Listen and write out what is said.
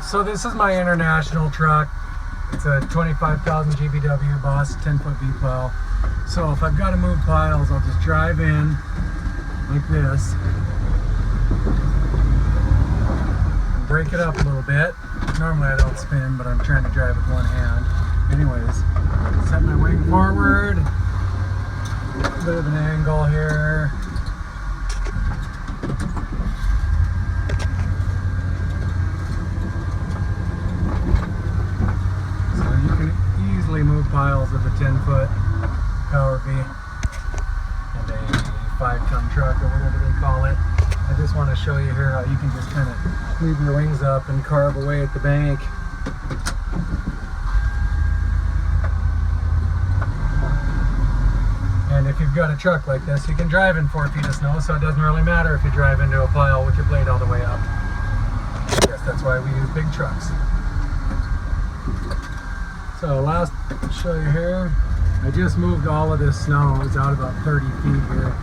So this is my international truck. It's a 25,000 GVW Boss 10-foot V plow. So if I've got to move piles, I'll just drive in like this and break it up a little bit. Normally I don't spin, but I'm trying to drive with one hand. Anyways, set my wing forward, a bit of an angle here. Move piles with a 10-foot power V and a 5-ton truck or whatever they call it. I just want to show you here how you can just kind of move your wings up and carve away at the bank. And if you've got a truck like this, you can drive in 4 feet of snow, so it doesn't really matter if you drive into a pile with your blade all the way up. I guess that's why we use big trucks. So last, I'll show you here, I just moved all of this snow. It's out about 30 feet here.